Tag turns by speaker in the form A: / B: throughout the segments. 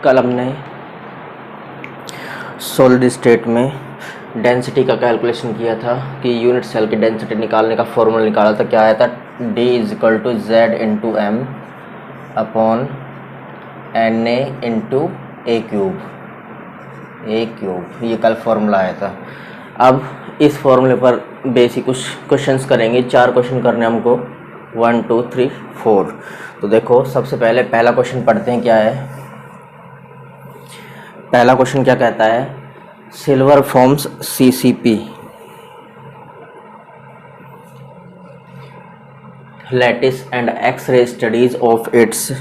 A: कल हमने solid state में डेंसिटी का कैलकुलेशन किया था कि यूनिट सेल की डेंसिटी निकालने का फॉर्मूला निकाला था। क्या आया था? D इजिकल to z into m upon n A into A cube. ये कल फॉर्मूला आया था। अब इस फॉर्मूले पर बेसिक कुछ क्वेश्चंस करेंगे। 4 क्वेश्चन करने हमको, 1 2 3 4। तो देखो, सबसे पहले पहला क्वेश्चन पढ़ते हैं। क्या है पहला क्वेश्चन? क्या कहता है? Silver forms CCP, lattice and X-ray studies of its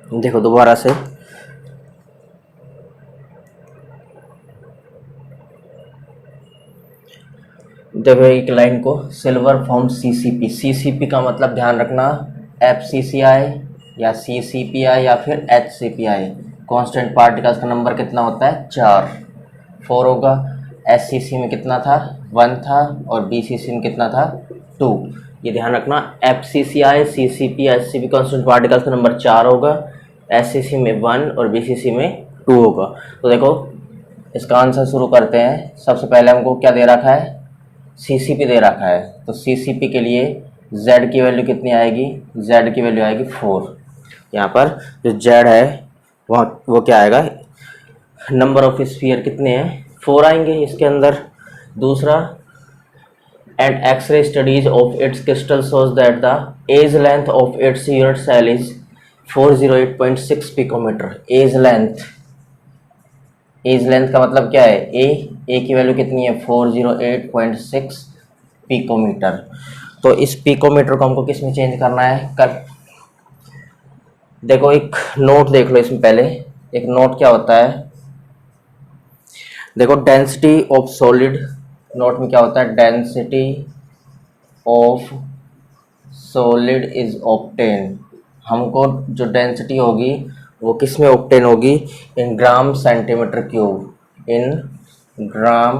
A: देखो दोबारा से, देखो एक लाइन को, सिल्वर फॉर्म CCP का मतलब ध्यान रखना FCCI या CCPI या फिर HCPI। कांस्टेंट पार्टिकल्स का नंबर कितना होता है? 4 होगा। SCC में कितना था? 1 था। और BCC में कितना था? 2। ये ध्यान रखना, FCCI CCP HCP constant particles का नंबर 4 होगा, SCC में 1 और BCC में 2 होगा। तो देखो इसका आंसर शुरू करते हैं। सबसे पहले हमको क्या दे रखा है? CCP दे रखा है। तो CCP के लिए Z की वैल्यू कितनी आएगी? Z की वैल्यू आएगी 4। यहाँ पर जो Z है वो क्या आएगा? नंबर ऑफ स्फीयर कितने हैं? 4 आएंगे इसके अंदर। दूसरा, and X-ray studies of its crystal shows that the edge length of its unit cell is 408.6 picometre. Edge length का मतलब क्या है? ए की वैल्यू कितनी है? 408.6 पिकोमीटर। तो इस पिकोमीटर को हमको किस में चेंज करना है? कल देखो एक नोट देख लो इसमें। पहले एक नोट क्या होता है, देखो डेंसिटी ऑफ सॉलिड, नोट में क्या होता है? Density of solid is obtain. हमको जो डेंसिटी होगी वो किस में ऑब्टेन होगी? इन ग्राम सेंटीमीटर क्यूब। इन ग्राम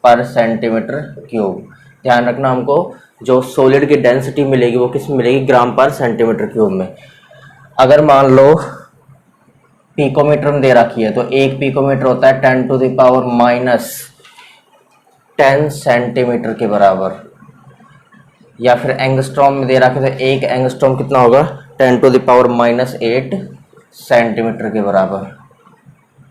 A: पर सेंटीमीटर क्यूब। ध्यान रखना, हमको जो सॉलिड की डेंसिटी मिलेगी वो किस में मिलेगी? ग्राम पर सेंटीमीटर क्यूब में। अगर मान लो पिकोमीटर में दे रखी है तो एक पिकोमीटर होता है 10⁻⁻10 सेंटीमीटर के बराबर। या फिर एंगस्ट्रॉम में दे रखा है तो एक एंगस्ट्रॉम कितना होगा? 10⁻⁸ सेंटीमीटर के बराबर।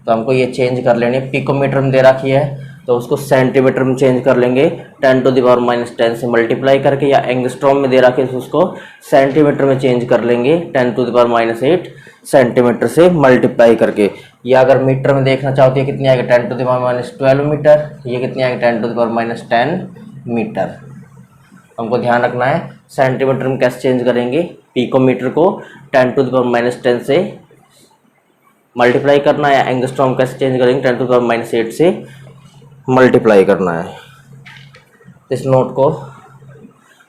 A: तो हमको ये चेंज कर लेनी है। पिकोमीटर में दे रखी है तो उसको सेंटीमीटर में चेंज कर लेंगे 10⁻⁻10 से मल्टीप्लाई करके, या एंगस्ट्रॉम में दे रखी है तो उसको सेंटीमीटर में चेंज कर लेंगे 10⁻⁸ सेंटीमीटर से मल्टीप्लाई करके। या अगर मीटर में देखना चाहते हैं कितनी आएगी? 10⁻⁻12 मीटर। ये कितनी आएगी? 10⁻10 मीटर। हमको ध्यान रखना है सेंटीमीटर में कैसे चेंज करेंगे? पिकोमीटर को 10⁻10 से मल्टीप्लाई करना है, या एंगस्ट्रॉम कैसे चेंज करेंगे? 10⁻8 से मल्टीप्लाई करना है। इस नोट को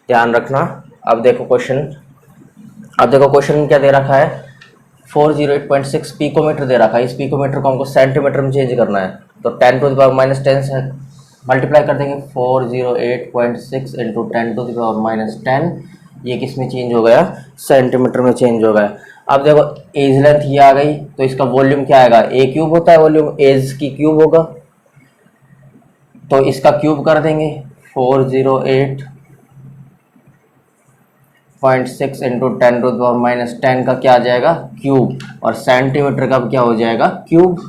A: ध्यान रखना। अब देखो क्वेश्चन में क्या दे रखा है? 408.6 पिकोमीटर दे रखा है। इस पिकोमीटर को हमको सेंटीमीटर में चेंज करना है तो 10⁻10 से मल्टीप्लाई कर देंगे। 408.6 इंटू 10⁻10, ये किस में चेंज हो गया? सेंटीमीटर में चेंज हो गया। अब देखो एज लेंथ ये आ गई तो इसका वॉल्यूम क्या आएगा? ए क्यूब होता है वॉल्यूम, एज की क्यूब होगा तो इसका क्यूब कर देंगे। 408.6 इंटू 10⁻10 का क्या आ जाएगा? क्यूब। और सेंटीमीटर का क्या हो जाएगा? क्यूब।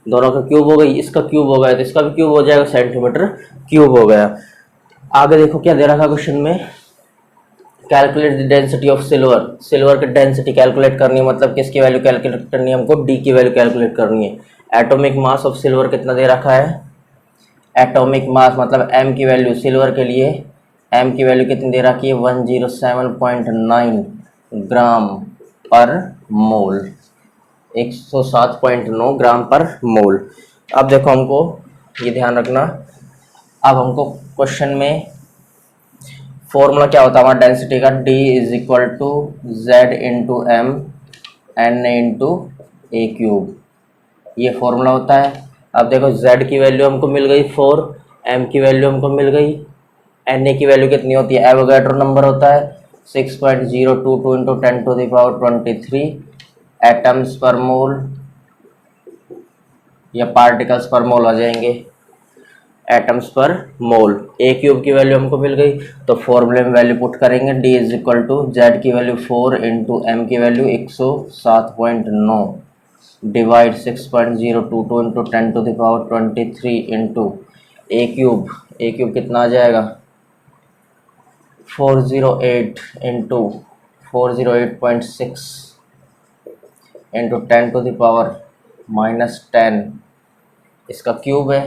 A: दोनों का क्यूब हो गई, इसका क्यूब हो गया तो इसका भी क्यूब हो जाएगा, सेंटीमीटर क्यूब हो गया। आगे देखो क्या दे रखा क्वेश्चन में? Calculate the density of silver. Silver की डेंसिटी कैलकुलेट करनी है, मतलब किसकी वैल्यू कैलकुलेट करनी है? हमको डी की वैल्यू कैलकुलेट करनी है। एटॉमिक मास ऑफ सिल्वर कितना दे रखा है? एटॉमिक मास मतलब एम की वैल्यू, सिल्वर के लिए एम की वैल्यू कितनी दे रखी है? 107.9 ग्राम पर मोल। 107.9 ग्राम पर मोल। अब देखो हमको ये ध्यान रखना, अब हमको क्वेश्चन में फॉर्मूला क्या होता है हमारा डेंसिटी का? D is equal to z into M N into A cube. ये फॉर्मूला होता है। अब देखो z की वैल्यू हमको मिल गई 4 एम की वैल्यू हमको मिल गई, एन ए की वैल्यू कितनी होती है, एवोगैड्रो नंबर होता है 6.022 इंटू 10⁻23 एटम्स पर मोल या पार्टिकल्स पर मोल आ जाएंगे, एटम्स पर मोल। ए क्यूब की वैल्यू हमको मिल गई, तो फॉर्मूले में वैल्यू पुट करेंगे, d is equal to z की वैल्यू 4 इंटू एम की वैल्यू 107.9 डिवाइड 6.022 इंटू 10⁻23 इंटू ए क्यूब कितना आ जाएगा 408 इंटू 408.6 इंटू 10⁻⁻10 इसका क्यूब है।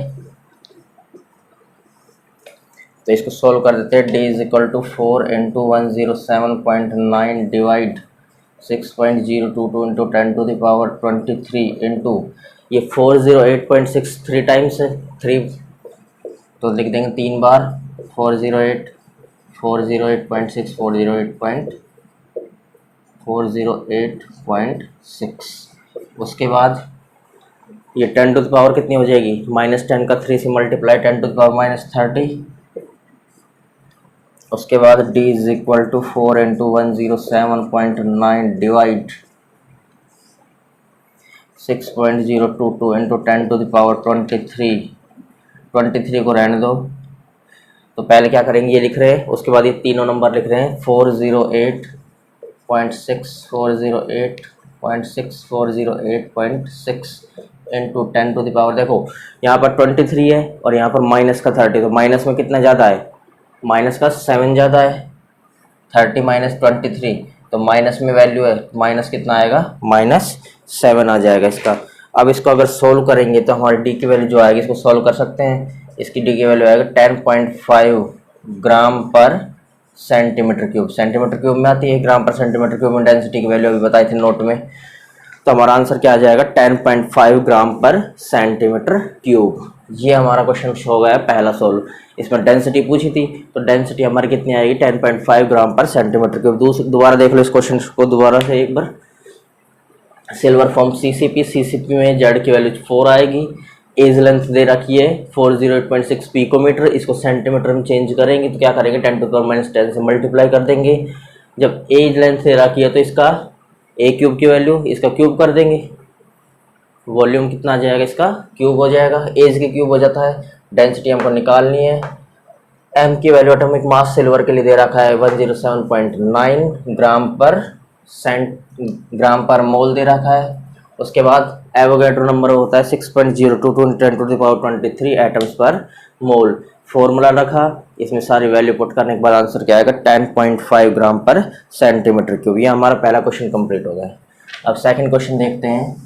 A: तो इसको सोल्व कर देते हैं, d is equal to 4 into 107.9 divide 6.022 into 10⁻23 into ये 408.6 3 टाइम्स है, 3 तो लिख देंगे 3 बार 408 408.6 408.6। उसके बाद ये 10 टू द पावर कितनी हो जाएगी, -10 का 3 से मल्टीप्लाई 10 टू द पावर -30। उसके बाद d is equal to 4 into 107.9 divide 6.022 into 10 to the power 23 को रहने दो। तो पहले क्या करेंगे, ये लिख रहे हैं, उसके बाद ये तीनों नंबर लिख रहे हैं 408.6 408.6 408.6 इंटू 10 टू द पावर, देखो यहाँ पर 23 है और यहाँ पर माइनस का 30, तो माइनस में कितना ज़्यादा है, माइनस का 7 ज़्यादा है, 30 माइनस 23, तो माइनस में वैल्यू है, माइनस कितना आएगा, -7 आ जाएगा इसका। अब इसको अगर सोल्व करेंगे तो हमारी डी की वैल्यू जो आएगी, इसको सोल्व कर सकते हैं, इसकी डी की वैल्यू आएगा 10.5 ग्राम per centimetre cube, centimetre cube में आती है, ग्राम पर सेंटीमीटर क्यूब में डेंसिटी की वैल्यू अभी बताई थी नोट में। तो हमारा आंसर क्या आ जाएगा, 10.5 ग्राम पर सेंटीमीटर क्यूब। ये हमारा क्वेश्चन हो गया पहला सोल्व। इसमें डेंसिटी पूछी थी, तो डेंसिटी हमारी कितनी आएगी, 10.5 ग्राम पर सेंटीमीटर क्यूब। दोबारा देख लो इस क्वेश्चन को दोबारा से एक बार। सिल्वर फॉर्म सीसीपी में जेड की वैल्यू 4 आएगी, एज लेंथ दे रखी है 408.6 पिकोमीटर, इसको सेंटीमीटर में चेंज करेंगे तो क्या करेंगे, 10 टू द पावर -10 से मल्टीप्लाई कर देंगे। जब एज लेंथ दे रखी है तो इसका ए क्यूब की वैल्यू इसका क्यूब कर देंगे, वॉल्यूम कितना आ जाएगा, इसका क्यूब हो जाएगा, एज के क्यूब हो जाता है। डेंसिटी हमको निकालनी है, एम की वैल्यू एटॉमिक मास सिल्वर के लिए दे रखा है 107.9 ग्राम पर मोल दे रखा है। उसके बाद एवोगैड्रो नंबर होता है 6.022 10 to the power 23 atoms per mole. Formula रखा, इसमें सारी वैल्यू पुट करने के बाद आंसर क्या आएगा, 10.5 ग्राम पर सेंटीमीटर क्यूब। ये हमारा पहला क्वेश्चन कंप्लीट हो गया। अब सेकंड क्वेश्चन देखते हैं।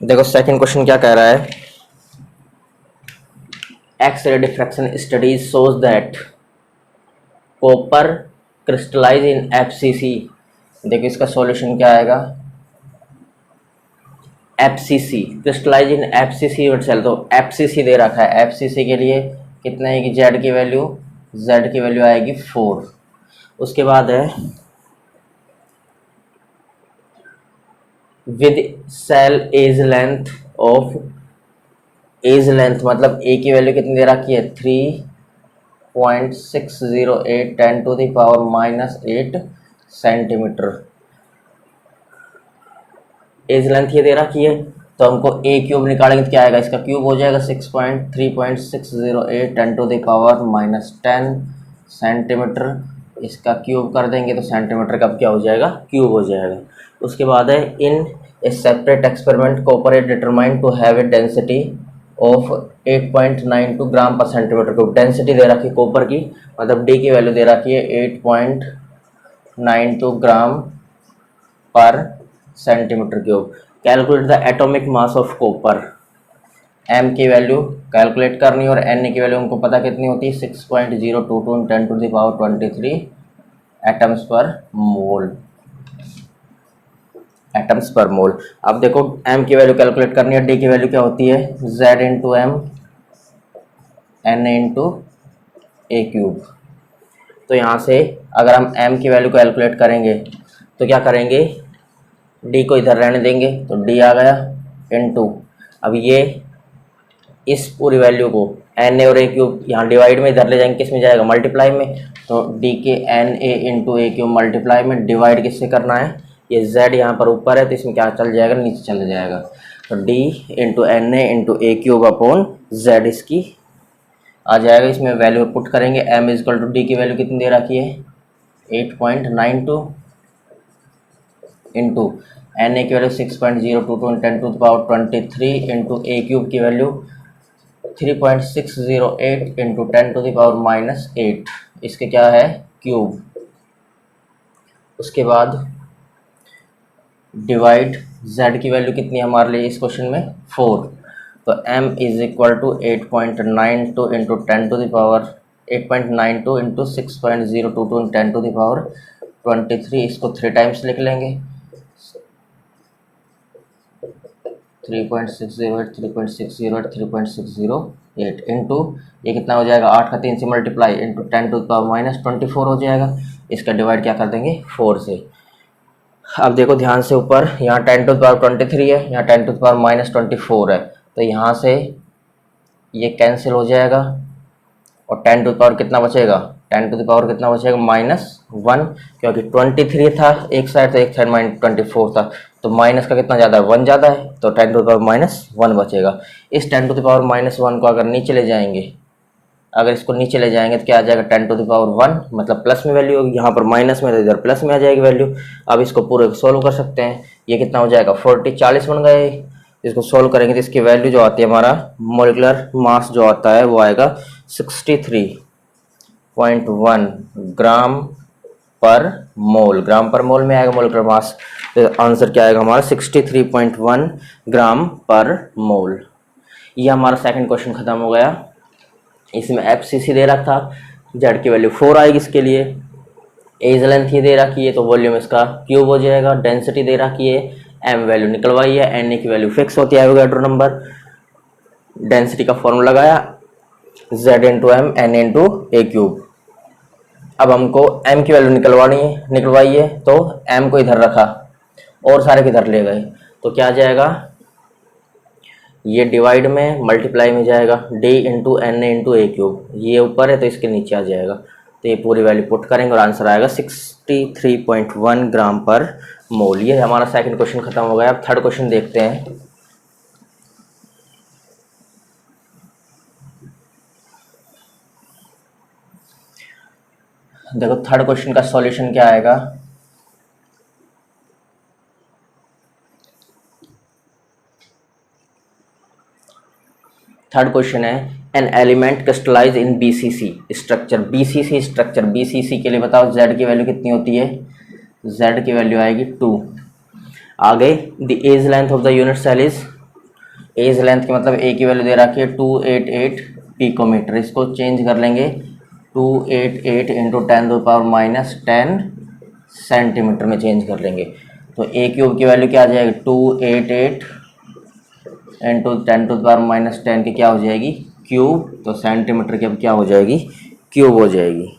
A: देखो सेकंड क्वेश्चन क्या कह रहा है, X-ray diffraction studies shows that copper crystallize in FCC. देखो इसका सॉल्यूशन क्या आएगा, एफसीसी क्रिस्टलाइज इन एफसीसी चल, तो एफसीसी दे रखा है, एफसीसी के लिए कितना है कि जेड की वैल्यू आएगी 4। उसके बाद है विद सेल एज लेंथ मतलब ए की वैल्यू कितनी दे रखी है 3.608 10 to the power -8 centimetre. Edge length ये दे रखी है, तो हमको ए क्यूब निकालेंगे तो क्या आएगा, इसका क्यूब हो जाएगा 3.608 10 टू द पावर -10 सेंटीमीटर। इसका क्यूब कर देंगे तो सेंटीमीटर का क्या हो जाएगा, क्यूब हो जाएगा। उसके बाद है in a separate experiment copper is determined to have a density of 8.92 gram per centimetre cube. Density दे रखी है कॉपर की, मतलब डी की वैल्यू दे रखी है 8.92 gram per centimetre cube. Calculate the atomic mass of copper. M की value calculate करनी और एन की वैल्यू हमको पता कितनी होती है 6.022 10 to the power 23 atoms per mole. अब देखो m की वैल्यू कैलकुलेट करनी है, d की वैल्यू क्या होती है z into M n into ए क्यूब। तो यहाँ से अगर हम m की वैल्यू कैलकुलेट करेंगे तो क्या करेंगे, d को इधर रहने देंगे तो d आ गया, इनटू, अब ये इस पूरी वैल्यू को एन ए और ए क्यूब यहाँ डिवाइड में इधर ले जाएंगे, किस में जाएगा, मल्टीप्लाई में, तो डी के एन ए इंटू ए क्यूब मल्टीप्लाई में, डिवाइड किससे करना है, ये z यहाँ पर ऊपर है तो इसमें क्या चल जाएगा, नीचे चला जाएगा, तो d इंटू एन ए इंटू ए क्यूब अपॉन z इसकी आ जाएगा। इसमें वैल्यू पुट करेंगे, m इजकल टू डी की वैल्यू कितनी दे रखी है 8.92 इंटू एन ए की value 6.022 10 to the power 23 into A cube की value 3.608 into 10 to the power -8, इसके क्या है क्यूब। उसके बाद डिवाइड z की वैल्यू कितनी है हमारे लिए इस क्वेश्चन में 4, तो m is equal to 8.92 into 10 to the power 8.92 into 6.022 10 to the power 23, इसको 3 टाइम्स लिख लेंगे 3.608 3.608 3.608 इंटू ये कितना हो जाएगा 8 का 3 से multiply into 10 to the power -24 हो जाएगा। इसका डिवाइड क्या कर देंगे 4 से। अब देखो ध्यान से ऊपर यहाँ 10 टू द पावर 23 है, यहाँ 10 टू द पावर -24 है, तो यहाँ से ये कैंसिल हो जाएगा और 10 टू द पावर कितना बचेगा, 10 टू द पावर कितना बचेगा -1, क्योंकि 23 था एक साइड तो एक साइड -24 था, तो माइनस का कितना ज़्यादा है 1 ज़्यादा है, तो 10 टू द पावर -1 बचेगा। इस 10 टू द पावर -1 को अगर नीचे ले जाएंगे, अगर इसको नीचे ले जाएंगे तो क्या आ जाएगा 10 टू द पावर 1, मतलब प्लस में वैल्यू होगी, यहाँ पर माइनस में तो इधर प्लस में आ जाएगी वैल्यू। अब इसको पूरे को सोल्व कर सकते हैं, ये कितना हो जाएगा 40 बन गए। इसको सोल्व करेंगे तो इसकी वैल्यू जो आती है हमारा मोलिकुलर मास जो आता है वो आएगा 63.1 ग्राम पर मोल, ग्राम पर मोल में आएगा मोलिकुलर मास, तो आंसर क्या आएगा हमारा 63.1 ग्राम पर मोल। ये हमारा सेकंड क्वेश्चन खत्म हो गया। इसमें FCC दे रखा था, जेड की वैल्यू 4 आएगी इसके लिए, एज लेंथ ये दे रखी है तो वॉल्यूम इसका क्यूब हो जाएगा, डेंसिटी दे रखी है, m वैल्यू निकलवाई है, एन ए की वैल्यू फिक्स होती है एवोगाड्रो नंबर, डेंसिटी का फॉर्मूला लगाया z into M N into ए क्यूब। अब हमको m की वैल्यू निकलवाई है तो m को इधर रखा और सारे किधर ले गए, तो क्या आ जाएगा, ये डिवाइड में मल्टीप्लाई में जाएगा, d इंटू एन इंटू ए क्यूब, ये ऊपर है तो इसके नीचे आ जाएगा, तो ये पूरी वैल्यू पुट करेंगे और आंसर आएगा 63.1 ग्राम पर मोल। ये हमारा सेकंड क्वेश्चन खत्म हो गया। अब थर्ड क्वेश्चन देखते हैं। देखो थर्ड क्वेश्चन का सॉल्यूशन क्या आएगा, थर्ड क्वेश्चन है an element crystallize in BCC structure, BCC structure, BCC के लिए बताओ z की वैल्यू कितनी होती है, z की वैल्यू आएगी 2। आगे the edge length of the unit cell is, edge length की मतलब a की वैल्यू दे रखी है 288 पिकोमीटर, इसको चेंज कर लेंगे 288 into 10 to the power -10 centimetre में चेंज कर लेंगे, तो a क्यूब की वैल्यू क्या आ जाएगी 288 इंटू 10 टू द पावर -10 की क्या हो जाएगी क्यूब, तो सेंटीमीटर की अब क्या हो जाएगी क्यूब हो जाएगी।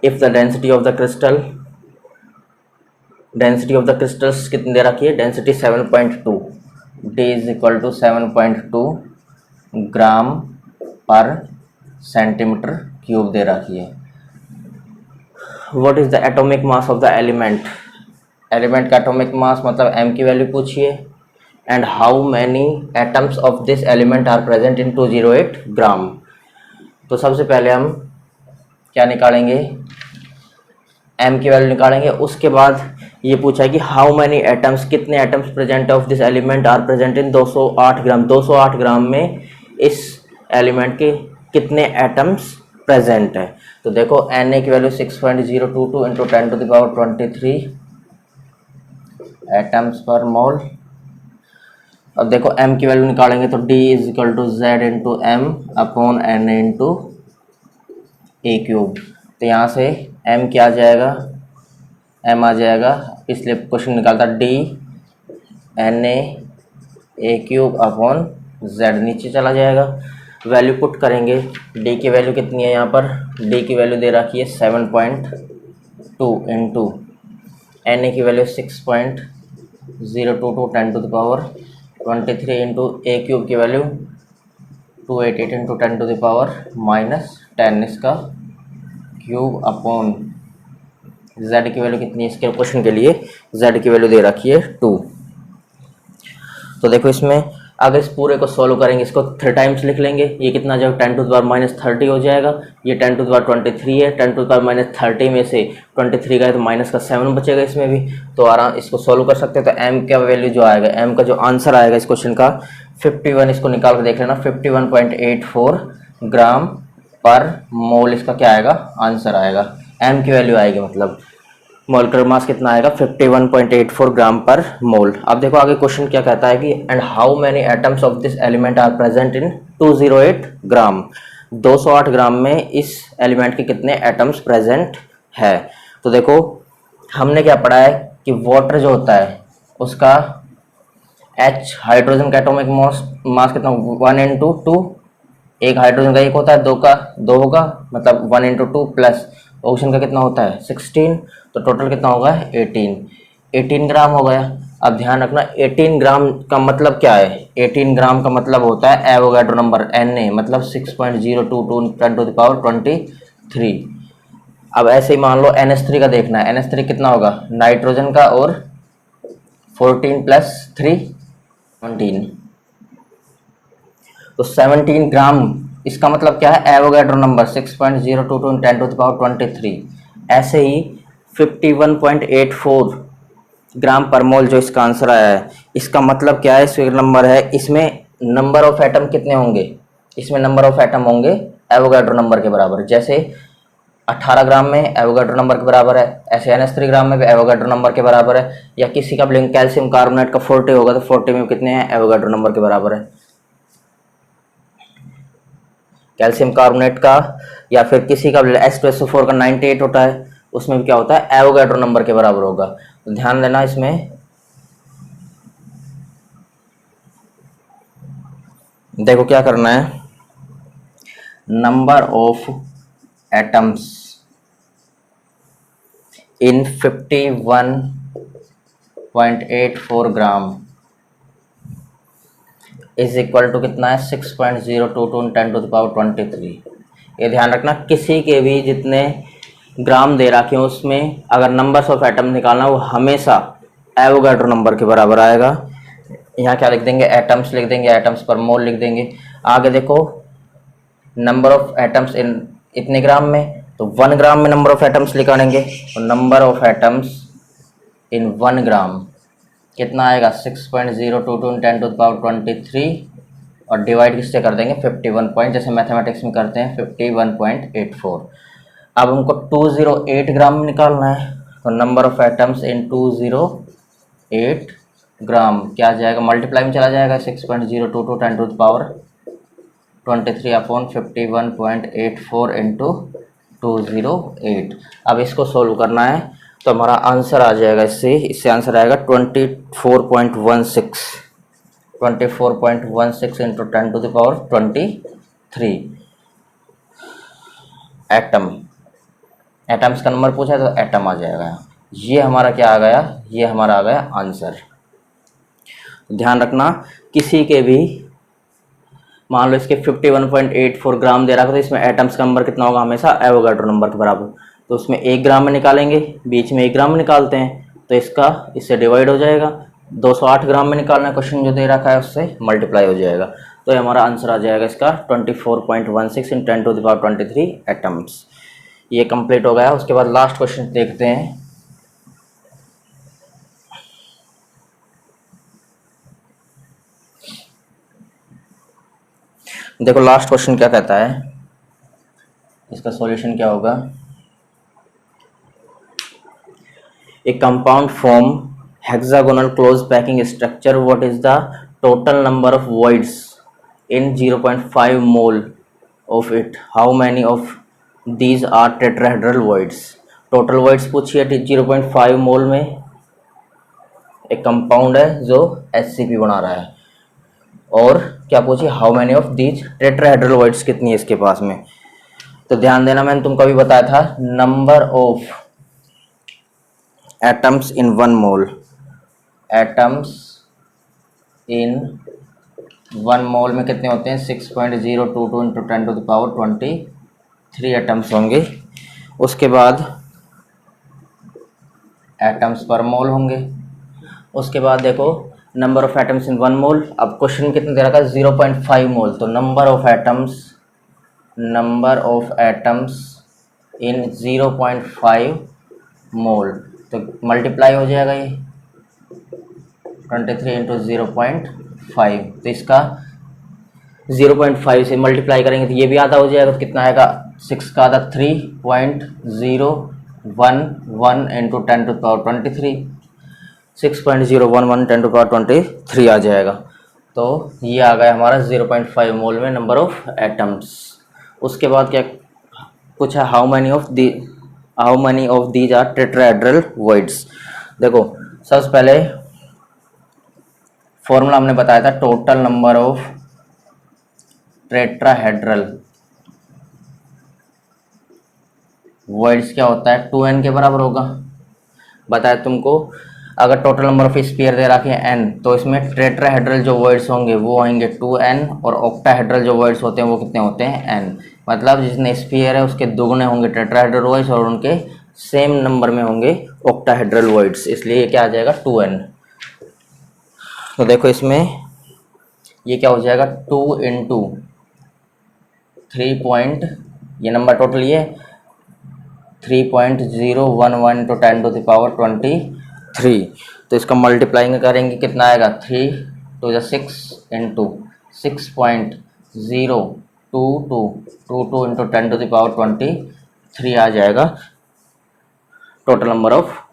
A: If the density of the crystal, density of the crystals कितनी दे रखी है, density 7.2, d is equal to 7.2 gram per centimetre cube दे रखी है। What is the atomic mass of the element, element का एटॉमिक मास मतलब m की वैल्यू पूछिए, and how many atoms of this element are present in 208 gram. तो सबसे पहले हम क्या निकालेंगे, m की वैल्यू निकालेंगे, उसके बाद ये पूछा है कि हाउ मैनी एटम्स, कितने atoms present of this element are present in 208 gram, 208 gram में इस एलिमेंट के कितने एटम्स प्रेजेंट है। तो देखो Na की value 6.022 into 10 to the power 23 atoms per mole. अब देखो m की वैल्यू निकालेंगे तो d is equal to z into m upon n into A cube, तो यहाँ से m क्या आ जाएगा, m आ जाएगा, इसलिए क्वेश्चन निकालता d n a cube upon z, नीचे चला जाएगा, वैल्यू पुट करेंगे, d की वैल्यू कितनी है यहाँ पर, d की वैल्यू दे रखी है 7.2 इंटू एन की value 6.022 022 10 to the power 23 into A cube की value 288 into 10 to the power -10 इसका क्यूब अपॉन z की वैल्यू कितनी है इसके क्वेश्चन के लिए, z की वैल्यू दे रखी है 2। तो देखो इसमें अगर इस पूरे को सॉल्व करेंगे, इसको 3 टाइम्स लिख लेंगे, ये कितना जब 10 टू द पावर -30 हो जाएगा, ये 10 टू द पावर 23 है, 10 टू द पावर -30 में से 23 गए तो माइनस का 7 बचेगा इसमें भी, तो आराम इसको सॉल्व कर सकते हैं। तो m का वैल्यू जो आएगा, m का जो आंसर आएगा इस क्वेश्चन का 51, इसको निकाल कर देख लेना, 51.84 ग्राम पर मोल इसका क्या आएगा, आंसर आएगा, m की वैल्यू आएगी, मतलब मोलकुलर मास कितना आएगा 51.84 ग्राम पर मोल। अब देखो आगे क्वेश्चन क्या कहता है कि and how many atoms of this element are present in 208 gram, 208 gram में इस एलिमेंट के कितने एटम्स प्रेजेंट है। तो देखो हमने क्या पढ़ा है कि वाटर जो होता है उसका H हाइड्रोजन का एटॉमिक मास कितना 1 इंटू 2, एक हाइड्रोजन का एक होता है, 2 का 2 होगा, मतलब 1 इंटू 2 प्लस ऑक्सीजन का कितना होता है 16, तो टोटल कितना होगा 18 ग्राम हो गया। अब ध्यान रखना 18 ग्राम का मतलब क्या है, 18 ग्राम का मतलब होता है एवोगाड्रो नंबर Na, मतलब 6.022 10 टू द पावर 23। अब ऐसे ही मान लो NH3 का देखना है, NH3 कितना होगा नाइट्रोजन का, और 14 प्लस 3 17, तो 17 ग्राम, इसका मतलब क्या है Avogadro number 6.022 10 to the power 23। ऐसे ही 51.84 ग्राम पर मोल जो इसका आंसर आया है, इसका मतलब क्या है, स्क्वायर नंबर है, इसमें नंबर ऑफ एटम कितने होंगे, इसमें नंबर ऑफ एटम होंगे एवोगाड्रो नंबर के बराबर। जैसे 18 ग्राम में एवोगाड्रो नंबर के बराबर है, ऐसे NH3 ग्राम में भी एवोगाड्रो नंबर के बराबर है, या किसी का भी कैल्शियम कार्बोनेट का 40 होगा तो 40 में कितने हैं एवोगाड्रो नंबर के बराबर है, कैल्शियम कार्बोनेट का, या फिर किसी का H2SO4 का 98 होता है, उसमें भी क्या होता है एवोगाड्रो नंबर के बराबर होगा। तो ध्यान देना इसमें, देखो क्या करना है, number of atoms in 51.84 gram is equal to कितना है 6.022 10 टू द पावर 23। ये ध्यान रखना किसी के भी जितने ग्राम दे रखे हो उसमें अगर नंबर्स ऑफ एटम निकालना वो हमेशा एवोगाड्रो नंबर के बराबर आएगा। यहाँ क्या लिख देंगे, एटम्स लिख देंगे, एटम्स पर मोल लिख देंगे। आगे देखो नंबर ऑफ एटम्स इन इतने ग्राम में, तो 1 ग्राम में नंबर ऑफ एटम्स निकालेंगे, तो नंबर ऑफ एटम्स इन 1 ग्राम कितना आएगा 6.022 10 टू द पावर 23, और डिवाइड किससे कर देंगे 51 पॉइंट, जैसे मैथमेटिक्स में करते हैं 51.84। अब हमको 208 ग्राम में निकालना है, तो number of atoms in 208 gram क्या आ जाएगा, मल्टीप्लाई में चला जाएगा 6.022 10 to the power 23 upon 51.84 into 208। अब इसको सोल्व करना है तो हमारा आंसर आ जाएगा, इससे आंसर आएगा 24.16 into 10 to the power 23 atoms का नंबर पूछा है तो एटम आ जाएगा। ये हमारा क्या आ गया, ये हमारा आ गया आंसर। ध्यान रखना किसी के भी मान लो इसके 51.84 ग्राम दे रखा था, तो इसमें एटम्स का नंबर कितना होगा हमेशा एवोगाड्रो नंबर के बराबर, तो उसमें 1 ग्राम में निकालेंगे, बीच में 1 ग्राम में निकालते हैं तो इसका इससे डिवाइड हो जाएगा, 208 ग्राम में निकालना क्वेश्चन जो दे रखा है उससे मल्टीप्लाई हो जाएगा, तो ये हमारा आंसर आ जाएगा इसका 24.16 इन 10 टू द पावर 23 एटम्स। ये कंप्लीट हो गया। उसके बाद लास्ट क्वेश्चन देखते हैं। देखो लास्ट क्वेश्चन क्या कहता है, इसका सॉल्यूशन क्या होगा। A compound form hexagonal close packing structure, what is the total number of voids in 0.5 mole of it, how many of these are tetrahedral voids. Total voids पूछिए 0.5 मोल में एक कंपाउंड है जो HCP बना रहा है, और क्या पूछिए how many of these tetrahedral voids कितनी है इसके पास में। तो ध्यान देना मैंने तुमको अभी बताया था number of atoms in 1 mole, atoms in 1 mole में कितने होते हैं 6.022 into 10 to the power 23 atoms होंगे। उसके बाद एटम्स पर मोल होंगे। उसके बाद देखो नंबर ऑफ एटम्स इन 1 मोल। अब क्वेश्चन कितने दे रखा है 0.5 मोल, तो नंबर ऑफ एटम्स इन 0.5 मोल, तो मल्टीप्लाई हो जाएगा ये 23 इंटू 0.5, तो इसका 0.5 से मल्टीप्लाई करेंगे तो ये भी आधा हो जाएगा, तो कितना आएगा 6 का आधा 3.011 into 10 to power 23, 6.011 10 to power 23 आ जाएगा। तो ये आ गया हमारा 0.5 मोल में नंबर ऑफ एटम्स। उसके बाद क्या पूछा, how many of these are tetrahedral voids. देखो सबसे पहले फॉर्मूला हमने बताया था, total number of tetrahedral voids क्या होता है 2n के बराबर होगा। बताया तुमको अगर टोटल नंबर ऑफ स्फीयर दे रखे हैं n, तो इसमें टेट्राहेड्रल जो वर्ड्स होंगे वो आएंगे 2n, और ऑक्टाहेड्रल जो वर्ड्स होते हैं वो कितने होते हैं n। मतलब जितने स्फीयर है उसके दुगने होंगे टेट्राहेड्रल वर्ड्स और उनके सेम नंबर में होंगे ऑक्टाहेड्रल वर्ड्स, इसलिए ये क्या आ जाएगा 2n। तो देखो इसमें ये क्या हो जाएगा 2 इंटू 3 पॉइंट, ये नंबर टोटल ये 3.011 टू 10 टू द पावर 23, तो इसका मल्टीप्लाइंग करेंगे कितना आएगा 3 to the 6 into 6.02222 into 10 to the power 23 आ जाएगा। Total number of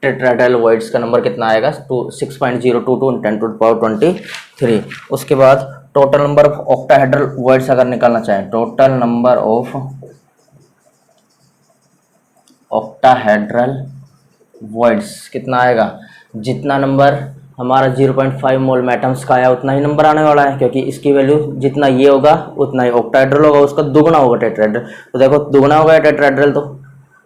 A: tetrahedral voids का नंबर कितना आएगा 6.022 इंटू 10 टू द पावर 23। उसके बाद total number of octahedral voids अगर निकालना चाहें, total number of octahedral voids कितना आएगा, जितना नंबर हमारा 0.5 मोल में एटम्स का आया उतना ही नंबर आने वाला है, क्योंकि इसकी वैल्यू जितना ये होगा उतना ही ऑक्टाहेड्रल होगा, उसका दुगना होगा टेट्राहेड्रल। तो देखो दुगना हो गया टेट्राहेड्रल, तो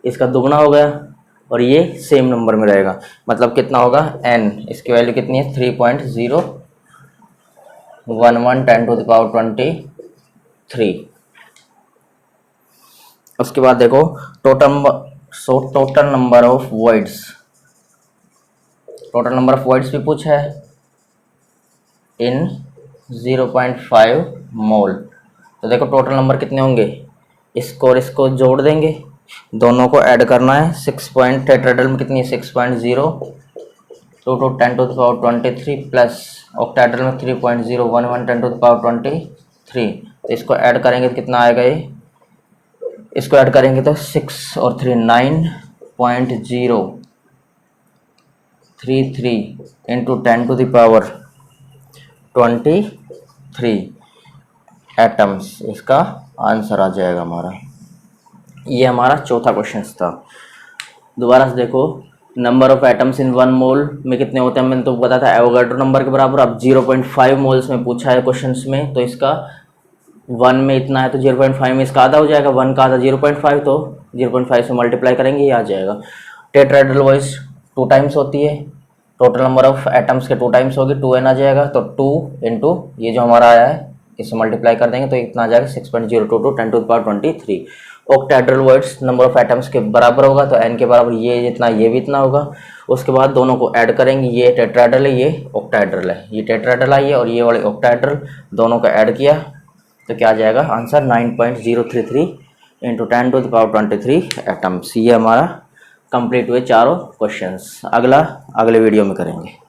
A: इसका दुगना हो गया और ये सेम नंबर में रहेगा, मतलब कितना होगा n, इसकी वैल्यू कितनी है 3.011 10 टू द पावर 23। उसके बाद देखो total number of voids, total number of voids भी पूछा है इन 0.5 मोल। तो देखो टोटल नंबर कितने होंगे, इसको और इसको जोड़ देंगे, दोनों को ऐड करना है। 6 पॉइंट टेट्राहेड्रल में कितनी है 6.0 to 10 to the power 23 plus octahedral में 3.011 10 टू द पावर 23, तो इसको ऐड करेंगे तो कितना आएगा ये, इसको ऐड करेंगे तो 6 और 3 9.033 into 10 to the power 23 atoms, इसका आंसर आ जाएगा हमारा। ये हमारा चौथा क्वेश्चन था। दोबारा से देखो number of atoms in 1 mole में कितने होते हैं, मैंने तो बताया था एवोगाड्रो नंबर के बराबर। अब 0.5 मोल्स में पूछा है क्वेश्चंस में, तो इसका 1 में इतना है तो 0.5 में इसका आधा हो जाएगा, 1 का आधा 0.5, तो 0.5 से मल्टीप्लाई करेंगे ये आ जाएगा। टेट्राहेड्रल वॉइस 2 टाइम्स होती है, टोटल नंबर ऑफ एटम्स के 2 टाइम्स होगी, 2n आ जाएगा, तो 2 इंटू ये जो हमारा आया है इसे मल्टीप्लाई कर देंगे तो इतना आ जाएगा 6.022 10 to the power 23। Octahedral voids number of atoms के बराबर होगा, तो n के बराबर ये जितना ये भी इतना होगा। उसके बाद दोनों को ऐड करेंगे, ये टेट्राहेड्रल है ये ऑक्टाहेड्रल है, ये टेट्राहेड्रल आई है और ये वाले ऑक्टाहेड्रल, दोनों का ऐड किया तो क्या आ जाएगा answer 9.033 into 10 to the power 23 atoms. ये हमारा कंप्लीट हुए चारों क्वेश्चंस। अगला अगले वीडियो में करेंगे।